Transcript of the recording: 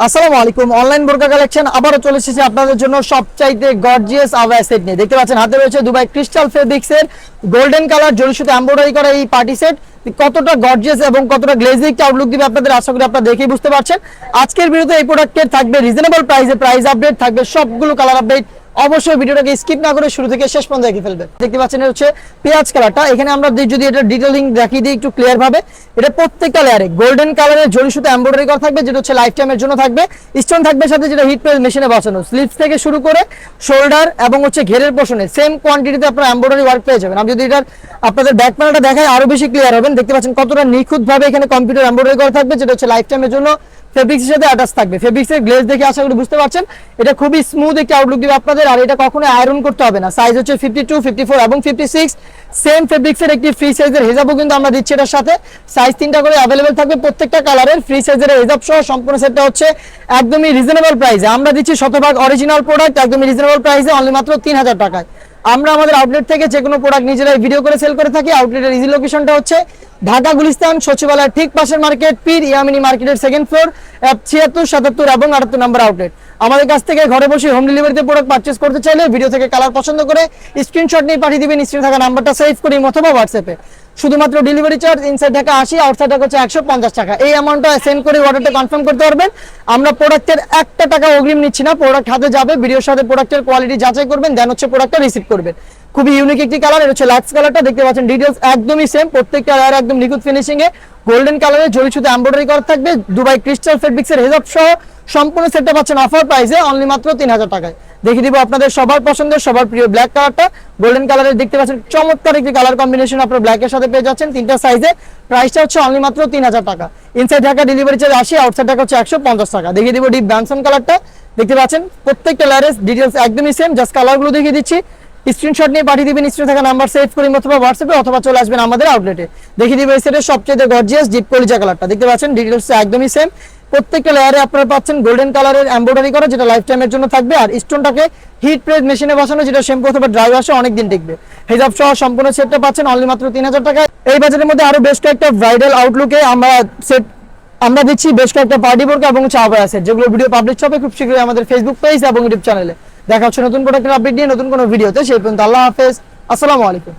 আসসালামু আলাইকুম। অনলাইন বোরকা কালেকশন আবারও চলে এসেছে আপনাদের জন্য সবচাইতে গর্জিয়াস আবায়া সেট নিয়ে। দেখতে পাচ্ছেন হাতে রয়েছে দুবাই ক্রিস্টাল ফেব্রিক্সের গোল্ডেন কালার জরি সুতো এমব্রয়ডারি করা এই পার্টি সেট। কতটা গর্জিয়াস এবং কতটা গ্লেজিং আউটলুক দিবে আপনাদের আশা করি আপনারা দেখেই বুঝতে পারছেন। আজকের ভিডিওতে এই প্রোডাক্টের থাকবে রিজনেবল প্রাইসে প্রাইস আপডেট থাকবে, সবগুলো কালার আপডেট। অবশ্যই ভিডিওটাকে স্কিপ না করে শুরু থেকে শেষ পর্যন্ত দেখে ফেলবেন। দেখতে পাচ্ছেন এটা হচ্ছে পেঁয়াজ কালারটা। এখানে আমরা যদি এটা ডিটেইলিং দেখিয়ে দিই একটু ক্লিয়ার ভাবে, এটা প্রত্যেকটা লেয়ারে গোল্ডেন কালারের জরি সুতো এমব্রয়ডারি করা থাকবে, যেটা হচ্ছে লাইফ টাইমের জন্য থাকবে। স্টোন থাকবে সাথে, যেটা হিট প্রেস মেশিনে বসানো। স্লিভস থেকে শুরু করে শোল্ডার এবং হচ্ছে ঘেরের পোর্শনে সেম কোয়ান্টিটিতে আপনারা এমব্রয়ডারি ওয়ার্ক পেয়ে যাবেন। আমি যদি এটা আপনাদের ব্যাক প্যানেলটা দেখাই আরো বেশি ক্লিয়ার হবেন। দেখতে পাচ্ছেন কতটা নিখুঁত ভাবে এখানে কম্পিউটার এমব্রয়ডারি করা থাকবে, যেটা হচ্ছে লাইফ টাইমের জন্য ফেব্রিক্সের সাথে অ্যাটাচ থাকবে। ফেব্রিক্সের গ্লেজ দেখে আশা করি বুঝতে পারছেন এটা খুবই স্মুথ একটা আউটলুক দিবে আপনাদের। আর এটা কখনো আয়রন করতে হবে না। সাইজ হচ্ছে 52, 54 এবং 56। সেম ফেব্রিক্সের একটি ফ্রি সাইজের হেজাবও কিন্তু আমরা দিচ্ছি এটার সাথে। সাইজ 3টা করে अवेलेबल থাকবে প্রত্যেকটা কালারের। ফ্রি সাইজের হেজাব সহ সম্পূর্ণ সেটটা হচ্ছে একদমই রিজনেবল প্রাইসে আমরা দিচ্ছি। শতভাগ অরিজিনাল প্রোডাক্ট একদমই রিজনেবল প্রাইসে অনলি মাত্র 3000 টাকায়। আমরা আমাদের আউটলেট থেকে যে কোনো প্রোডাক্ট নিজেরাই ভিডিও করে সেল করে থাকি। আউটলেটের ইজি লোকেশনটা হচ্ছে ঢাকা গুলিস্তান সচিবালয়ের ঠিক পাশের মার্কেট, পীর ইয়ামিনী মার্কেটের সেকেন্ড ফ্লোর, 76, 77 এবং 78 নম্বর আউটলেট। আমাদের কাছ থেকে ঘরে বসে হোম ডেলিভারিতে প্রোডাক্ট পারচেজ করতে চাইলে ভিডিও থেকে কালার পছন্দ করে স্ক্রিনশট নিয়ে পাঠিয়ে দিবেন। স্ক্রিনে থাকা নাম্বারটা সেভ করে অথবা হোয়াটসঅ্যাপে। শুধুমাত্র delivery charge inside Dhaka 80, outside Dhaka হচ্ছে 150 টাকা। এই অ্যামাউন্টটা সেন্ড করে অর্ডারটা কনফার্ম করতে পারবেন। আমরা প্রোডাক্টের 1 টাকা অগ্রিম নিচ্ছি না। প্রোডাক্ট হাতে যাবে, ভিডিওর সাথে প্রোডাক্টের কোয়ালিটি যাচাই করবেন, দেন হচ্ছে প্রোডাক্টটা রিসিভ করবেন। খুবই ইউনিক একটি কালার, এটা হচ্ছে লাক্স কালারটা। দেখতে পাচ্ছেন ডিটেইলস একদমই সেম, প্রত্যেকটা লেয়ার একদম নিখুঁত ফিনিশিং এ গোল্ডেন কালারে জরি সুতো এমব্রয়ডারি করা থাকবে। দুবাই ক্রিস্টাল ফেব্রিক্সের হেজাব সহ সম্পূর্ণ সেটটা পাচ্ছেন অফার প্রাইসে অনলি মাত্র 3000 টাকায়। দেখিয়ে দিব আপনাদের সবার পছন্দের সবার প্রিয় ব্ল্যাক কালারটা। গোল্ডেন কালারের দেখতে পাচ্ছেন চমৎকার একটি কালার কম্বিনেশন আপনারা ব্ল্যাকের সাথে পেয়ে যাচ্ছেন 3টা সাইজে। প্রাইসটা হচ্ছে অনলি মাত্র 3000 টাকা। Inside Dhaka delivery charge 80, outside Dhaka হচ্ছে 150 টাকা। দেখিয়ে দিব ডিপ ব্যানসন কালারটা। দেখতে পাচ্ছেন প্রত্যেকটা লেয়ারের ডিটেইলস একদমই সেম, জাস্ট কালারগুলো দেখিয়ে দিচ্ছি। স্ক্রিনশট নিয়ে পাঠিয়ে দিবেন স্ক্রিনে থাকা নাম্বার সেভ করে অথবা হোয়াটসঅ্যাপে, অথবা চলে আসবেন আমাদের আউটলেটে। দেখিয়ে দিব এই সেটের সবচেয়ে গর্জিয়াস ডিপ কলিজা কালারটা। দেখতে পাচ্ছেন ডিটেইলস একদমই সেম, প্রত্যেকটা লেয়ারে আপনারা পাচ্ছেন গোল্ডেন কালারের এমব্রয়ডারি করা, যেটা লাইফ টাইমের জন্য থাকবে। আর স্টোনটাকে হিট প্রেস মেশিনে বসানো, যেটা শ্যাম্পু অথবা ড্রাই ওয়াশে অনেক দিন টিকবে। হেজাব সহ সম্পূর্ণ সেটটা পাচ্ছেন অনলি মাত্র 3000 টাকায়। এই বাজারের মধ্যে আরো বেশ কয়েকটা ব্রাইডাল আউটলুকে আমরা দিচ্ছি বেশ কয়েকটা পার্টি বোরকা এবং আবায়া সেট, যেগুলো ভিডিও পাবলিশ হবে খুব শীঘ্রই আমাদের ফেসবুক পেজ এবং ইউটিউব চ্যানেলে। দেখা হচ্ছে নতুন প্রোডাক্টের আপডেট নিয়ে নতুন কোনো ভিডিওতে। সেই পর্যন্ত আল্লাহ হাফেজ, আসসালামু আলাইকুম।